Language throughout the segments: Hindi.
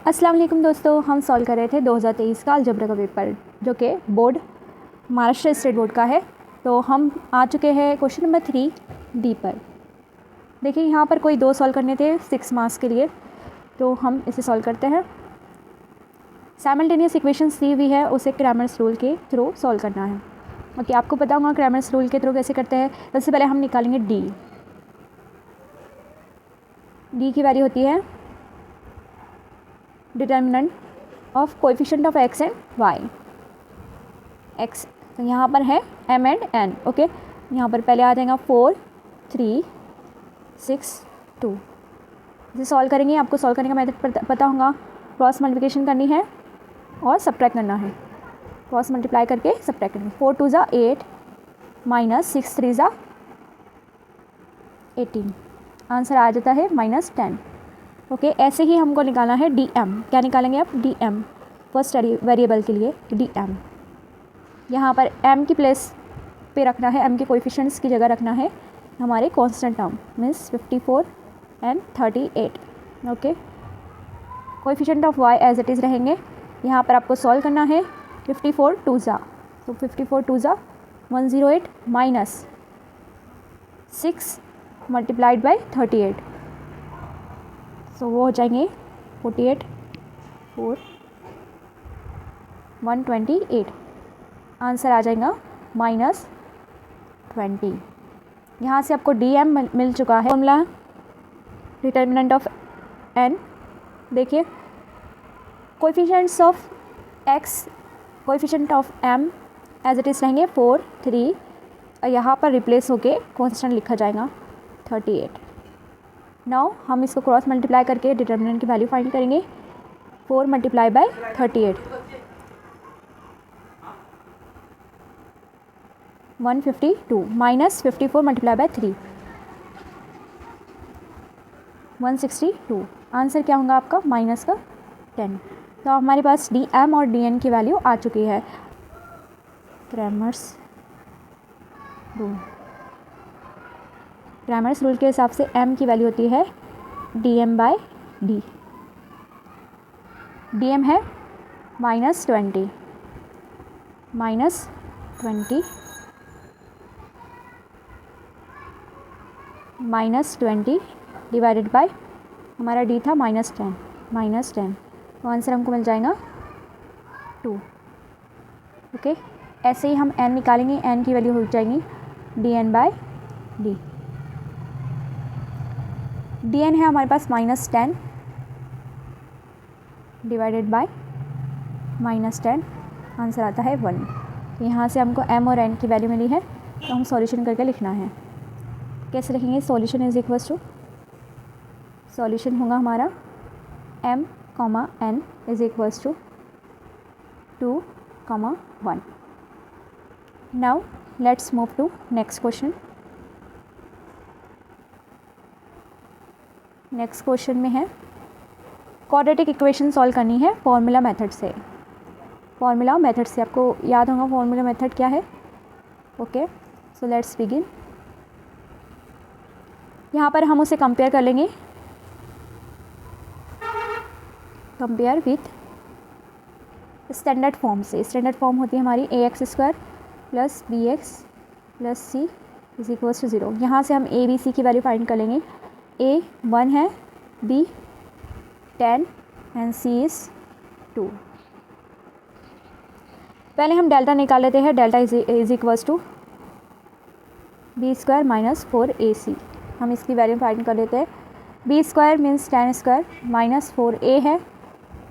अस्सलाम वालेकुम दोस्तों, हम सॉल्व कर रहे थे 2023 का अलजेब्रा का पेपर जो कि बोर्ड महाराष्ट्र स्टेट बोर्ड का है। तो हम आ चुके हैं क्वेश्चन नंबर 3 डी पर। देखिए यहाँ पर कोई 2 सॉल्व करने थे 6 मार्क्स के लिए, तो हम इसे सॉल्व करते हैं। साइमल्टेनियस इक्वेशंस दी हुई है, उसे क्रैमर्स रूल के थ्रू सॉल्व करना है। ओके, आपको पता होगा क्रैमर्स रूल के थ्रू कैसे करते हैं। सबसे पहले हम निकालेंगे डी की वैल्यू होती है determinant of coefficient of X and Y. X तो यहाँ पर है एम एंड एन। ओके, यहाँ पर पहले आ जाएगा 4 3 6 2। इसे सॉल्व करेंगे। आपको सॉल्व करने का मेथड पता होगा। क्रॉस मल्टीप्लिकेशन करनी है और सब्ट्रैक्ट करना है। क्रॉस मल्टीप्लाई करके सब्ट्रैक्ट करेंगे। 4 2 ज़ा 8 माइनस 6 3 ज़ा 18। आंसर आ जाता है -10। ओके, ऐसे ही हमको निकालना है डी एम। क्या निकालेंगे आप? डी एम फर्स्ट वेरिएबल के लिए डी एम। यहाँ पर एम की प्लेस पे रखना है, एम के कोएफिशिएंट्स की जगह रखना है हमारे constant term means 54 and 38। Okay, coefficient of Y as it is रहेंगे। यहाँ पर आपको सॉल्व करना है। 54 2 ज़ा, तो 54 2 ज़ा 108 माइनस 6 मल्टीप्लाइड बाई 38, सो वो हो जाएंगे 48 4 128। आंसर आ जाएगा -20। यहाँ से आपको डी एम मिल चुका है। Formula determinant of N. देखिए coefficients of X, coefficient of M as it is रहेंगे 4 3 और यहाँ पर रिप्लेस होके कांस्टेंट लिखा जाएगा 38। नाउ हम इसको क्रॉस मल्टीप्लाई करके डिटर्मिनेंट की वैल्यू फाइंड करेंगे। 4 multiply by 38 152 minus 54 multiply by 3 162। Answer क्या होगा आपका? -10। तो हमारे पास डी एम और डी एन की वैल्यू आ चुकी है। क्रैमर्स रूल के हिसाब से m की वैल्यू होती है dm बाय डी। dm है -20 -20 डिवाइडेड बाय हमारा d था -10। तो आंसर हमको मिल जाएगा 2। ओके, ऐसे ही हम n निकालेंगे। n की वैल्यू हो जाएगी dn बाय डी। dn है हमारे पास -10 डिवाइडेड बाय -10। आंसर आता है 1। तो यहाँ से हमको m और n की वैल्यू मिली है, तो हम सॉल्यूशन करके लिखना है। कैसे लिखेंगे? Solution is equals to, solution होगा हमारा m, n is equals to 2, 1। Now let's move to next question. Next question में है क्वाड्रेटिक इक्वेशन सॉल्व करनी है फॉर्मूला मेथड से। फॉर्मूला मेथड से आपको याद होगा फॉर्मूला मेथड क्या है। Okay, so let's begin. यहाँ पर हम उसे कंपेयर कर लेंगे, कंपेयर विथ स्टैंडर्ड फॉर्म से। स्टैंडर्ड फॉर्म होती है हमारी ax² + bx + c is equals to 0। यहाँ से हम a b c की वैल्यू फाइंड कर लेंगे। a 1 है, b 10 एंड c इज़ 2। पहले हम डेल्टा निकाल लेते हैं। Delta is equals to b² - 4ac। हम इसकी वैल्यू फाइंड कर लेते हैं। b² मीन्स 10² -4a है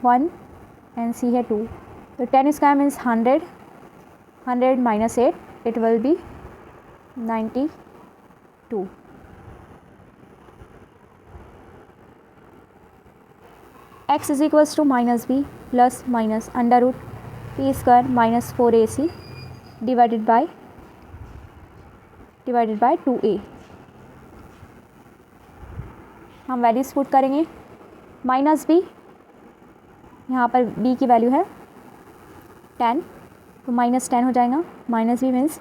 1 एंड c है 2। तो 10² means 100 -8 it will be 92। x is equals to -b plus minus √p² -4ac divided by 2a। हम वैल्यूज पुट करेंगे। -b, यहाँ पर b की वैल्यू है 10, तो -10 हो जाएगा। -b मीन्स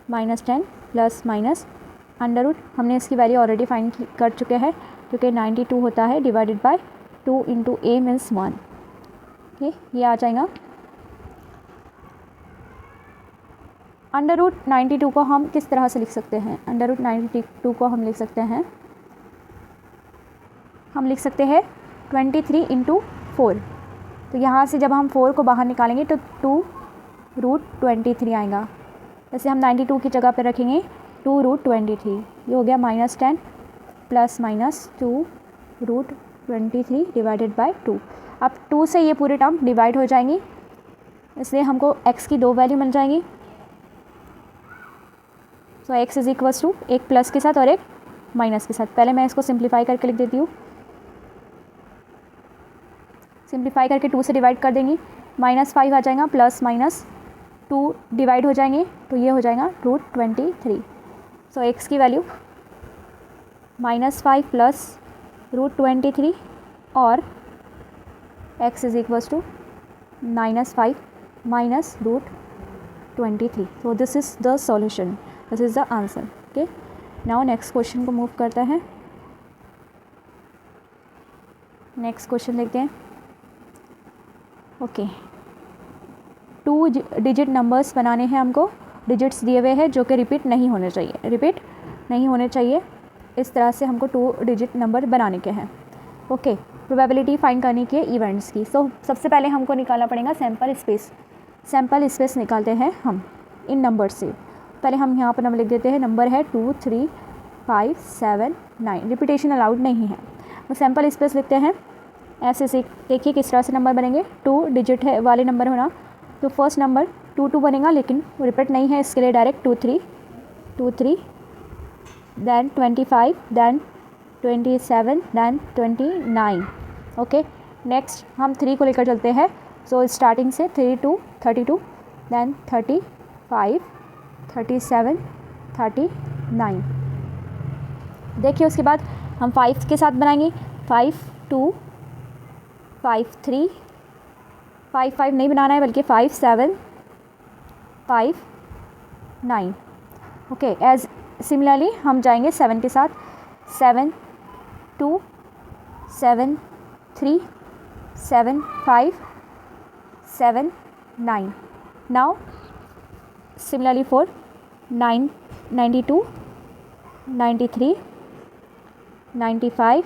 -10 प्लस माइनस √ हमने इसकी वैल्यू ऑलरेडी फाइंड कर चुके हैं, क्योंकि 92 होता है divided by 2 × a means 1। Okay, ये आ जाएगा। अंडर रूट 92 को हम किस तरह से लिख सकते हैं? अंडर रूट 92 को हम लिख सकते हैं 23 इंटू 4। तो यहाँ से जब हम 4 को बाहर निकालेंगे तो 2√23 आएगा। जैसे हम 92 की जगह पर रखेंगे 2√23, ये हो गया -10 प्लस माइनस 2√23 डिवाइडेड बाय 2। अब 2 से ये पूरे टर्म डिवाइड हो जाएंगी, इसलिए हमको x की 2 वैल्यू मिल जाएंगी। सो x इज इक्वल्स टू एक प्लस के साथ और एक माइनस के साथ। पहले मैं इसको सिंप्लीफाई करके लिख देती हूँ। सिंप्लीफाई करके 2 से डिवाइड कर देंगी, -5 आ जाएगा, प्लस माइनस 2 डिवाइड हो जाएंगे, तो ये हो जाएगा √23। सो x की वैल्यू -5 प्लस √23 और x is equals to -5 minus √23। So this is the solution, this is the answer. Okay, now next question को मूव करते हैं। नेक्स्ट क्वेश्चन देखते हैं। ओके, 2 डिजिट नंबर्स बनाने हैं हमको। डिजिट्स दिए हुए हैं जो कि रिपीट नहीं होने चाहिए। इस तरह से हमको 2 डिजिट नंबर बनाने के हैं। ओके, प्रोबेबिलिटी फाइंड करने की इवेंट्स की। सो सबसे पहले हमको निकालना पड़ेगा सैम्पल स्पेस निकालते हैं हम इन नंबर से। पहले हम यहाँ पर नंबर लिख देते हैं। नंबर है 2, 3, 5, 7, 9। रिपीटेशन अलाउड नहीं है। तो सैम्पल स्पेस लिखते हैं ऐसे से। देखिए किस तरह से नंबर बनेंगे। 2 डिजिट है वाले नंबर होना, तो फर्स्ट नंबर 2 बनेगा, लेकिन रिपीट नहीं है, इसके लिए direct 2, 3 then 25 then 27 then 29। Okay, next हम 3 को लेकर चलते हैं। सो स्टार्टिंग से 3 to 32 दैन 35 37 39। देखिए उसके बाद हम 5 के साथ बनाएंगे। 5 2 5 3 5 नहीं बनाना है, बल्कि 5 7 5 9। ओके, एज सिमिलरली हम जाएंगे 7 के साथ। 7 2 7 3 7 5 7 9। Now similarly for 9 92 93 95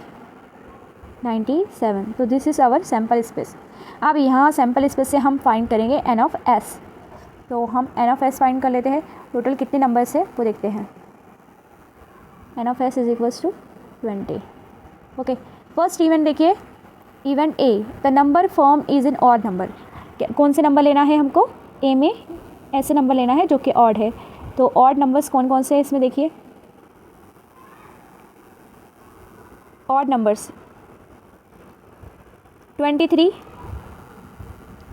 97। तो this is our sample space. अब यहाँ सैम्पल स्पेस से हम फाइंड करेंगे n ऑफ s। तो हम n ऑफ s फाइंड कर लेते हैं। टोटल कितने नंबर्स है वो देखते हैं। n of s is equals to 20। Okay, first event देखिए, event a, the number form is an odd number. कौन से नंबर लेना है हमको? a में ऐसे नंबर लेना है जो कि ऑड है। तो ऑड नंबर्स कौन कौन से हैं इसमें देखिए। Odd numbers 23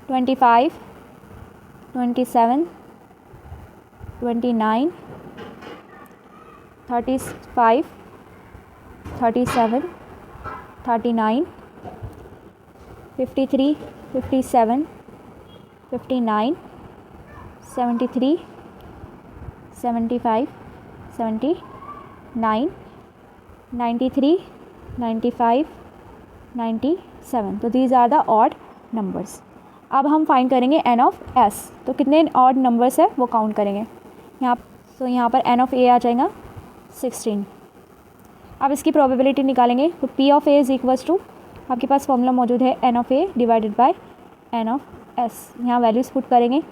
25 27 29 35 37 39 53 57 59 73 75 79 93 95 97। तो these are the odd numbers. अब हम फाइंड करेंगे n ऑफ s। तो कितने ऑड नंबर्स है वो काउंट करेंगे यहाँ। तो यहाँ पर n ऑफ a आ जाएगा 16। अब इसकी प्रोबेबिलिटी निकालेंगे। तो p of a is equals to, आपके पास फॉर्मूला मौजूद है, n of a divided by n of s। यहाँ वैल्यूज़ पुट करेंगे।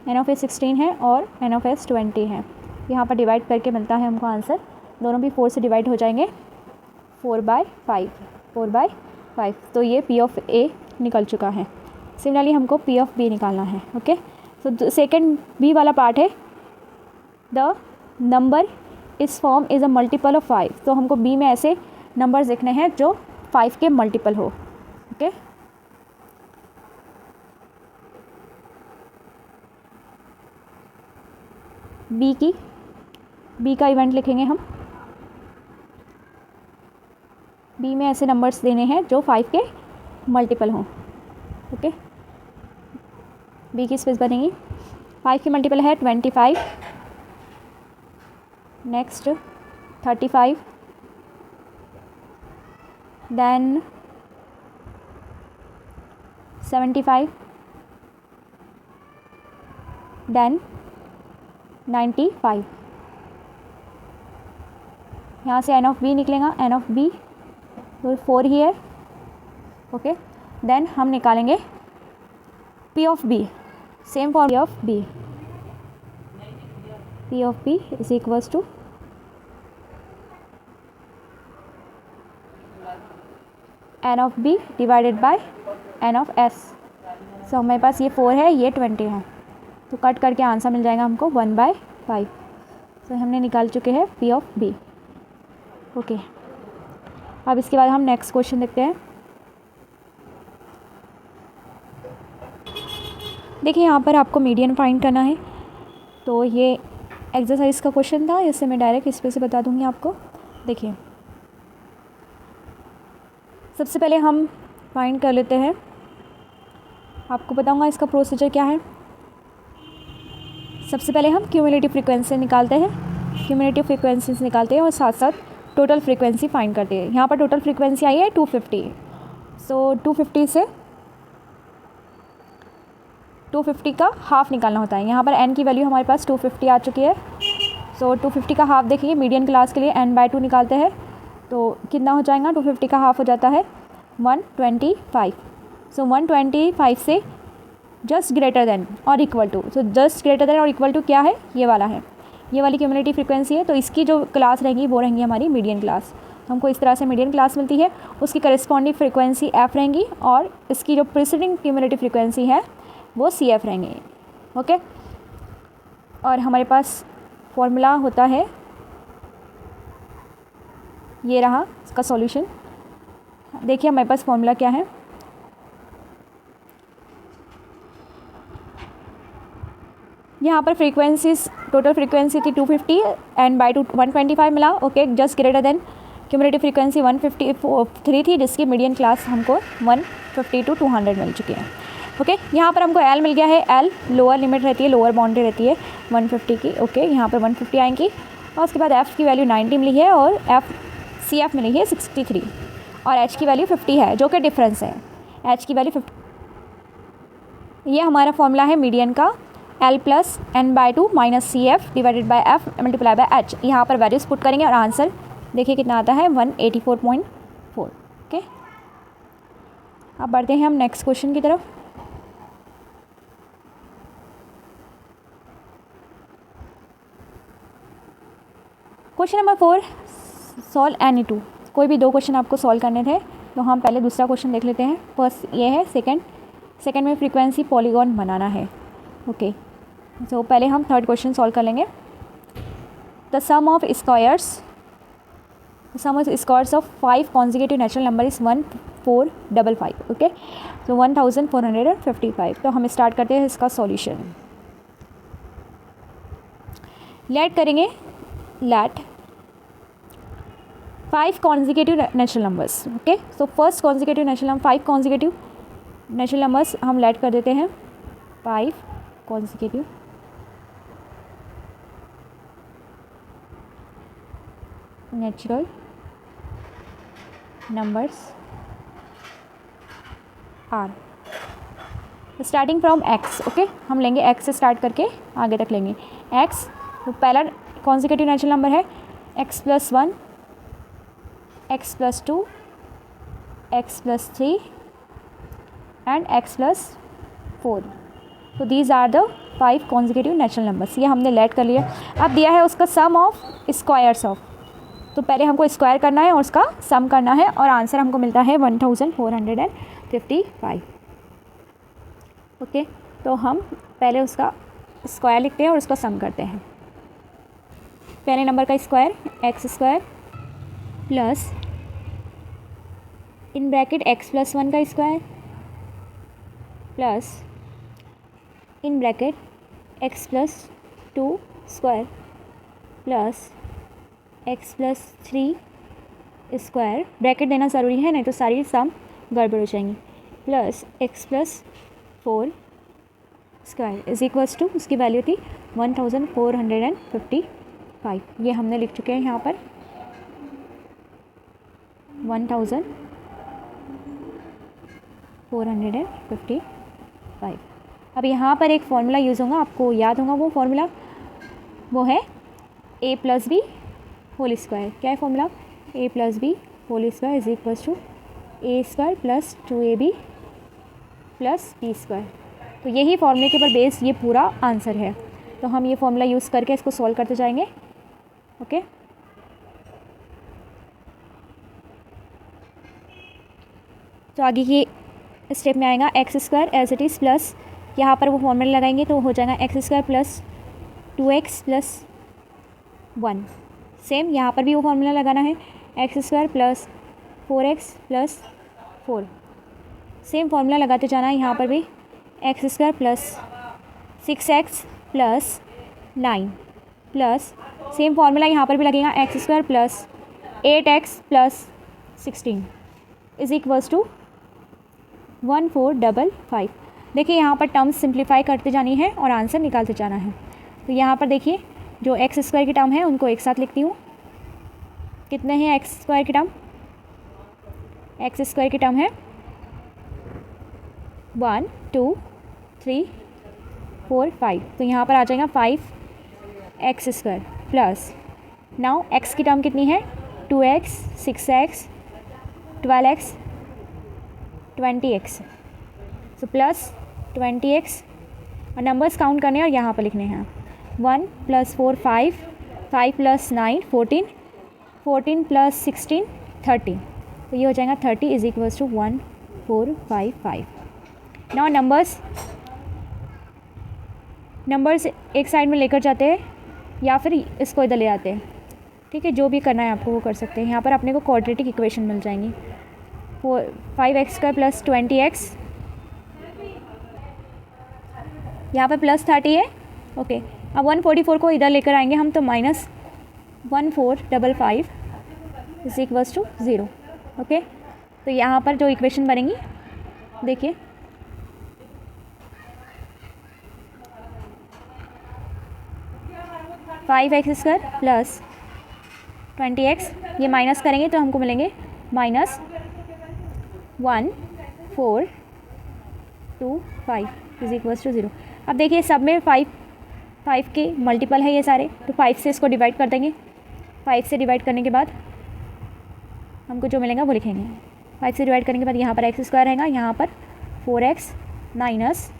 n ऑफ a 16 है और n ऑफ s 20 है। यहाँ पर डिवाइड करके मिलता है हमको आंसर। दोनों भी 4 से डिवाइड हो जाएंगे। 4/5 तो ये p ऑफ a निकल चुका है। सिमिलरली हमको p ऑफ b निकालना है। ओके, तो सेकेंड b वाला पार्ट है, द नंबर इस form is a multiple of 5। तो हमको b में ऐसे नंबर्स देखने हैं जो 5 के मल्टीपल हो। ओके, b का इवेंट लिखेंगे हम। b में ऐसे नंबर्स देने हैं जो 5 के मल्टीपल हों। ओके, b की स्पेस बनेगी। 5 की मल्टीपल है 25, नेक्स्ट 35, देन 75, देन 95, यहाँ से n ऑफ b निकलेगा, n ऑफ b तो 4 ही है। ओके, देन हम निकालेंगे p of b, same for p of b, p of b is equals to n of b divided by n of s। So हमारे पास ये 4 है, ये 20 है, तो कट करके आंसर मिल जाएगा हमको 1/5। तो हमने निकाल चुके हैं p ऑफ b। ओके, अब इसके बाद हम नेक्स्ट क्वेश्चन देखते हैं। देखिए यहाँ पर आपको मीडियन फाइंड करना है, तो ये एक्सरसाइज का क्वेश्चन था, इससे मैं डायरेक्ट इस पे से बता दूँगी आपको। देखिए सबसे पहले हम फाइंड कर लेते हैं, आपको बताऊँगा इसका प्रोसीजर क्या है। सबसे पहले हम क्यूमुलेटिव फ्रीक्वेंसी निकालते हैं, क्यूमुलेटिव फ्रीक्वेंसी निकालते हैं और साथ साथ टोटल फ्रीक्वेंसी फाइंड करते हैं। यहाँ पर टोटल फ्रीक्वेंसी आई है 250, सो 250 से 250 का हाफ निकालना होता है। यहाँ पर n की वैल्यू हमारे पास 250 आ चुकी है, सो 250 का हाफ देखिए मीडियन क्लास के लिए n/2 निकालते हैं, तो कितना हो जाएगा, 250 का हाफ हो जाता है 125। सो 125 से जस्ट ग्रेटर देन और equal to, so just greater than और इक्वल टू क्या है, ये वाला है, ये वाली क्यूमुलेटिव फ्रीक्वेंसी है। तो इसकी जो क्लास रहेंगी वो रहेंगी हमारी मीडियन क्लास, तो हमको इस तरह से मीडियन क्लास मिलती है, उसकी करस्पॉन्डिंग फ्रीक्वेंसी f रहेंगी और इसकी जो प्रीसीडिंग क्यूमुलेटिव फ्रीक्वेंसी है वो CF रहेंगे। ओके, और हमारे पास फॉर्मूला होता है, ये रहा इसका सॉल्यूशन। देखिए हमारे पास फॉर्मूला क्या है, यहाँ पर फ्रीक्वेंसीज टोटल फ्रीक्वेंसी थी 250 n/2 125 मिला। Okay, just greater then cumulative frequency 153 थी, जिसकी मीडियन क्लास हमको 150 to 200 मिल चुकी है। ओके, यहाँ पर हमको L मिल गया है, L लोअर लिमिट रहती है, लोअर बाउंड्री रहती है 150 की। ओके, यहाँ पर 150 आएंगी और उसके बाद F की वैल्यू 90 मिली है और CF मिली है 63 और H की वैल्यू 50 है, जो कि डिफरेंस है, H की वैल्यू 50। ये हमारा फॉर्मूला है मीडियन का, L plus n/2 minus CF divided by F multiply by H। यहाँ पर वैल्यूज पुट करेंगे और आंसर देखिए कितना आता है 184.4। ओके, अब बढ़ते हैं हम नेक्स्ट क्वेश्चन की तरफ। Question number 4, solve any two. कोई भी 2 क्वेश्चन आपको सॉल्व करने थे, तो हम पहले दूसरा क्वेश्चन देख लेते हैं। फर्स्ट ये है, सेकंड में फ्रीक्वेंसी पॉलीगॉन बनाना है। ओके, तो पहले हम थर्ड क्वेश्चन सॉल्व कर लेंगे। The sum of squares of 5 consecutive natural number is 1455। Okay, तो 1455। तो हम स्टार्ट करते हैं इसका सॉल्यूशन। लेट करेंगे, let 5 consecutive natural numbers. Okay, so first consecutive natural number 5 consecutive natural numbers हम लेट कर देते हैं 5 consecutive natural numbers are starting from x। Okay, हम लेंगे x से स्टार्ट करके आगे तक लेंगे x। तो पहला कॉन्जिक्यूटिव नेचुरल नंबर है x+1, x+2, x+3 and x+4। तो these are the 5 consecutive natural numbers. ये हमने लेट कर लिया। अब दिया है उसका सम ऑफ स्क्वायर्स ऑफ, तो पहले हमको स्क्वायर करना है और उसका सम करना है और आंसर हमको मिलता है 1455। ओके, तो हम पहले उसका स्क्वायर लिखते हैं और उसका सम करते हैं। पहले नंबर का square x² plus in bracket x+1 का square plus in bracket x+2 square plus x+3 square, bracket देना ज़रूरी है नहीं तो सारी सम गड़बड़ हो जाएंगी, plus x+4 square is equals to, उसकी वैल्यू थी 1455। ये हमने लिख चुके हैं यहाँ पर 1455। अब यहाँ पर एक फॉर्मूला यूज़ होगा, आपको याद होगा वो फॉर्मूला, वो है a plus B whole square. क्या है formula? a plus B whole square is equal to A square plus 2ab plus B square. तो यही फॉर्मूले के ऊपर बेस ये पूरा आंसर है। तो हम ये फॉर्मूला यूज़ करके इसको सॉल्व करते जाएंगे। ओके, तो आगे की स्टेप में आएगा X square as it is plus, यहाँ पर वो फॉर्मूला लगाएंगे तो हो जाएगा X square plus 2x plus 1। Same यहाँ पर भी वो फॉर्मूला लगाना है, X square plus 4x plus 4। Same formula लगाते जाना है यहाँ पर भी, X square plus 6x plus 9 plus same formula यहाँ पर भी लगेगा, X square plus 8x plus 16 is equals to 1455। देखिए यहाँ पर टर्म्स सिंप्लीफाई करते जानी है और आंसर निकालते जाना है। तो यहाँ पर देखिए जो एक्स स्क्वायर की टर्म है उनको एक साथ लिखती हूँ। कितने हैं एक्स स्क्वायर की टर्म? एक्स स्क्वायर की टर्म है 1 2 3 4 5। तो यहाँ पर आ जाएगा 5x square plus, now x की टर्म कितनी है? 2x 6x 12x 20x। So plus 20x और नंबर्स काउंट करने हैं और यहाँ पर लिखने हैं। 1 प्लस 4 5, 5 प्लस 9 14, 14 प्लस 16 30। तो ये हो जाएगा 30 is equals to 1455। Now numbers एक साइड में लेकर जाते हैं या फिर इसको इधर ले आते हैं। ठीक है, जो भी करना है आपको वो कर सकते हैं। यहाँ पर अपने को क्वाड्रेटिक इक्वेशन मिल जाएंगी। 5x स्क्वायर प्लस 20x, यहाँ पर प्लस 30 है। ओके, अब 144 को इधर लेकर आएंगे हम, तो minus 1455 is equals to 0। Okay, तो यहाँ पर जो इक्वेशन बनेंगी देखिए, five x square plus 20x, ये माइनस करेंगे तो हमको मिलेंगे माइनस 1425 इज इक्वल्स टू 0। अब देखिए सब में 5 के मल्टीपल है ये सारे, तो 5 से इसको डिवाइड कर देंगे। 5 से डिवाइड करने के बाद हमको जो मिलेगा वो लिखेंगे। 5 से डिवाइड करने के बाद यहाँ पर एक्स स्क्वायर रहेगा, यहाँ पर 4x माइनस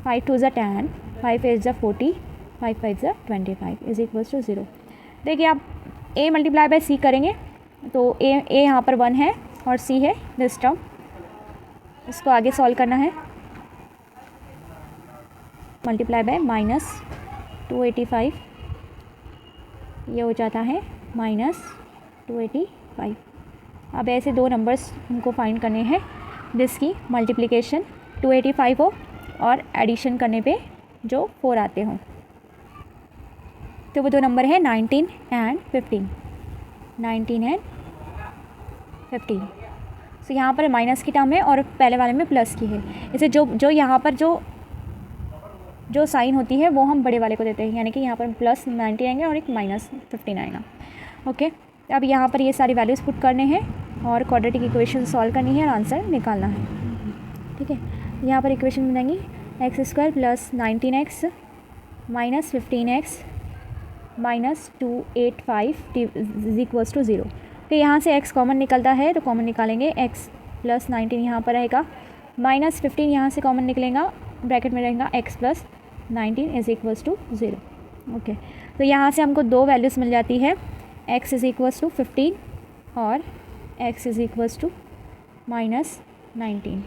5 2 ज़ा 10, 5 8 ज़ा 40, 5 5 ज़ा 25 इज इक्वल्स टू 0। देखिए आप a मल्टीप्लाई बाय c करेंगे तो a यहाँ पर 1 है और c है दिस टर्म। इसको आगे सॉल्व करना है। मल्टीप्लाई बाय माइनस 285, ये हो जाता है माइनस 285। अब ऐसे दो नंबर्स हमको फाइंड करने हैं जिसकी मल्टीप्लिकेशन 285 हो और एडिशन करने पे जो 4 आते हों। तो वो दो नंबर है 19 एंड 15। 19 एंड 15। सो यहाँ पर माइनस की टर्म है और पहले वाले में प्लस की है। इसे जो यहाँ पर जो साइन होती है वो हम बड़े वाले को देते हैं, यानी कि यहाँ पर प्लस 90 आएंगे और एक माइनस 15 आएगा। ओके, अब यहाँ पर ये सारी वैल्यूज़ पुट करने हैं और क्वाड्रेटिक इक्वेशन सॉल्व करनी है और आंसर निकालना है। ठीक है, यहाँ पर इक्वेशन मिलेंगी x square plus 19x minus 15x minus 285 is equals to 0। तो यहाँ से x कॉमन निकलता है तो कॉमन निकालेंगे, x प्लस 19 यहाँ पर रहेगा, माइनस 15 यहाँ से कॉमन निकलेगा, ब्रैकेट में रहेगा x plus 19 is equals to 0। Okay, तो यहाँ से हमको दो वैल्यूज़ मिल जाती है, x इज इक्वल्स टू 15 और x is equals to minus 19।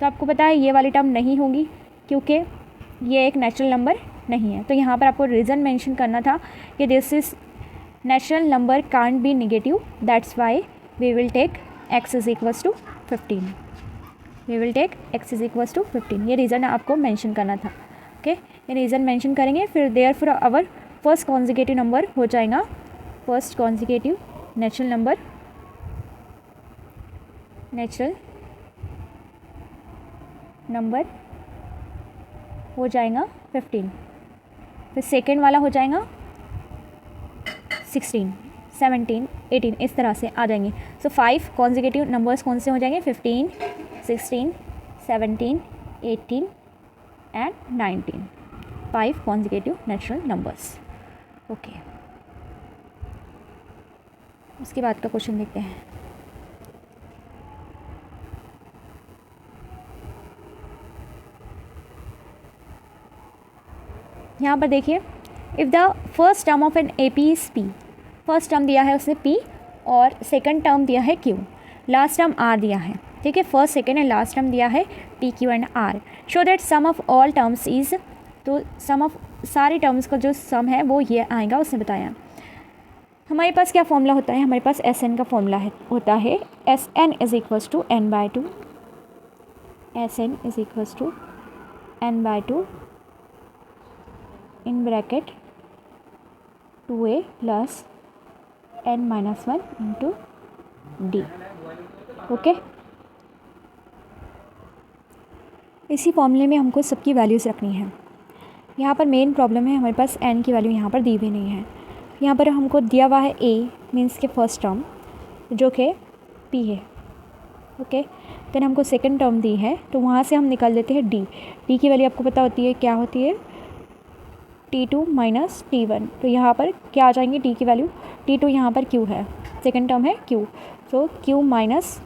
तो आपको पता है ये वाली टर्म नहीं होगी क्योंकि ये एक नेचुरल नंबर नहीं है। तो यहाँ पर आपको रीज़न मेंशन करना था कि this is natural number can't be negative, that's why we will take x is equals to 15। We will take x is equals to 15, ये रीज़न आपको मेंशन करना था। ओके, ये रीज़न मेंशन करेंगे, फिर therefore our first consecutive number हो जाएगा, फर्स्ट कॉन्जिक्यूटिव नेचुरल नंबर हो जाएगा 15। फिर सेकेंड वाला हो जाएगा 16, 17, 18, इस तरह से आ जाएंगे। सो 5 कॉन्जिक्यूटिव नंबर्स कौन से हो जाएंगे? 15, 16, 17, 18, and 19, 5 consecutive natural numbers. Okay, उसके बाद का क्वेश्चन देखते हैं। यहाँ पर देखिए, if the first term of an A P is p, first term दिया है उसने पी और सेकंड टर्म दिया है क्यू, लास्ट टर्म आर दिया है, ठीक है, first second and last term दिया है p q and r. Show that sum of all terms is, तो सम ऑफ सारी टर्म्स का जो सम है वो ये आएगा, उसने बताया। हमारे पास क्या फॉर्मूला होता है, हमारे पास एस एन का फॉर्मूला होता है S n is equals to n by two, S n is equals to n by two in bracket 2a plus n minus 1 into d. Okay, इसी फॉर्मूले में हमको सबकी वैल्यूज़ रखनी है। यहाँ पर मेन प्रॉब्लम है, हमारे पास n की वैल्यू यहाँ पर दी हुई नहीं है। यहाँ पर हमको दिया हुआ है a मीन्स के फर्स्ट टर्म जो कि p है। ओके, देन हमको सेकंड टर्म दी है, तो वहाँ से हम निकाल देते हैं d। d की वैल्यू आपको पता होती है, क्या होती है, T2 माइनस T1। तो यहाँ पर क्या आ जाएंगे t की वैल्यू, T2 यहाँ पर q है, सेकंड टर्म है q, तो q माइनस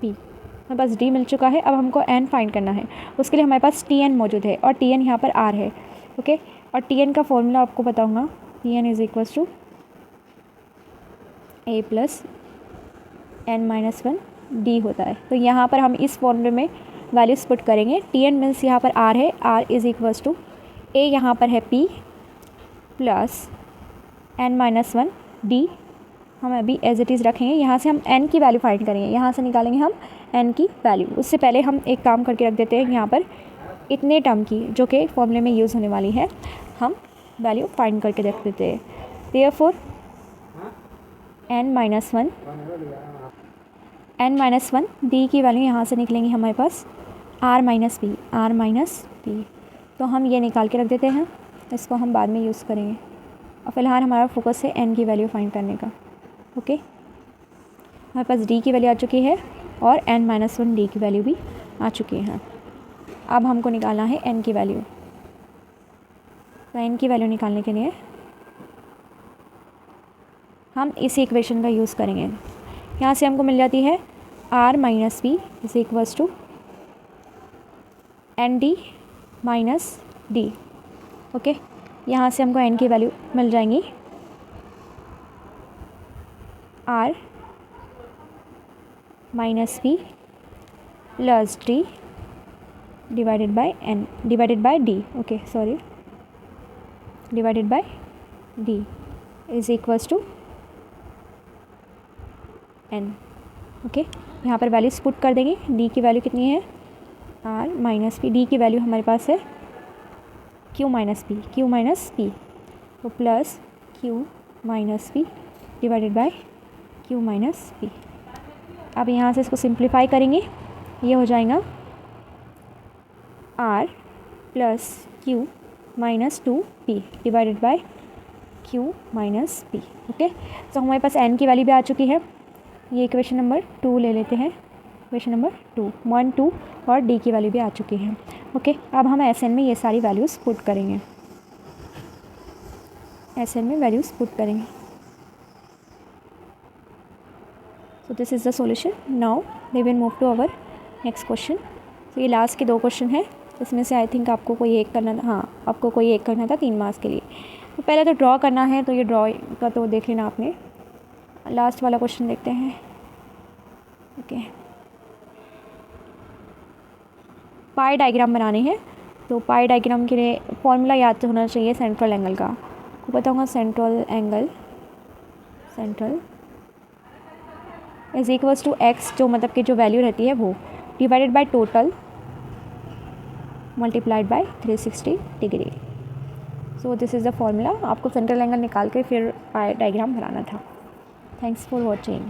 p। हमारे पास d मिल चुका है। अब हमको n फाइंड करना है, उसके लिए हमारे पास Tn मौजूद है और Tn यहाँ पर r है। ओके, और Tn का फॉर्मूला आपको बताऊँगा, Tn is equals to a plus n minus 1 d होता है। तो यहाँ पर हम इस फॉर्मूले में वैल्यूज पुट करेंगे। Tn मीन्स यहाँ पर r है, r is equals to a यहाँ पर है p plus n minus 1 d, हम अभी एज इट इज़ रखेंगे। यहाँ से हम n की वैल्यू फाइंड करेंगे, यहाँ से निकालेंगे हम n की वैल्यू। उससे पहले हम एक काम करके रख देते हैं, यहाँ पर इतने टर्म की जो कि फॉर्मूले में यूज़ होने वाली है, हम वैल्यू फाइंड करके रख देते हैं। देयरफॉर n माइनस 1 d की वैल्यू यहाँ से निकलेंगी हमारे पास r माइनस p। तो हम ये निकाल के रख देते हैं, इसको हम बाद में यूज़ करेंगे। और फिलहाल हमारा फोकस है n की वैल्यू फाइंड करने का। ओके, हमारे पास d की वैल्यू आ चुकी है और n माइनस 1 d की वैल्यू भी आ चुकी है। अब हमको निकालना है n की वैल्यू। तो n की वैल्यू निकालने के लिए हम इस इक्वेशन का यूज़ करेंगे। यहाँ से हमको मिल जाती है r minus p is equals to n d minus d. Okay, यहाँ से हमको n की वैल्यू मिल जाएंगी r minus p plus d divided by n divided by d. Okay sorry, divided by d is equals to n। Okay, यहाँ पर वैल्यूज पुट कर देंगे। d की वैल्यू कितनी है, r माइनस पी, d की वैल्यू हमारे पास है q माइनस पी, तो plus q minus P divided by q minus P. अब यहाँ से इसको सिंप्लीफाई करेंगे, ये हो जाएगा r plus q minus 2p divided by q minus p। Okay, तो हमारे पास n की वैल्यू भी आ चुकी है। ये इक्वेशन नंबर 2 ले लेते हैं, इक्वेशन नंबर 2, 1 2 और d की वैल्यू भी आ चुकी है। ओके, अब हम Sn में ये सारी वैल्यूज़ पुट करेंगे, Sn में वैल्यूज़ पुट करेंगे। So this is the solution. Now we will move to our next question. तो ये लास्ट के 2 क्वेश्चन है, इसमें से आई थिंक आपको कोई एक करना था, हाँ आपको कोई एक करना था 3 मार्क्स के लिए। तो पहले तो ड्रॉ करना है, तो ये ड्रॉ का तो देख लेना आपने। लास्ट वाला क्वेश्चन देखते हैं। ओके, पाई डायग्राम बनाने हैं, तो पाई डायग्राम के लिए फॉर्मूला याद होना चाहिए सेंट्रल एंगल का। आपको बताऊँगा central angle, central is equals to x, जो मतलब कि जो वैल्यू रहती है वो, divided by total multiplied by 360 degree. So this is the formula. आपको सेंट्रल एंगल निकाल के फिर पाई डायग्राम बनाना था। Thanks for watching.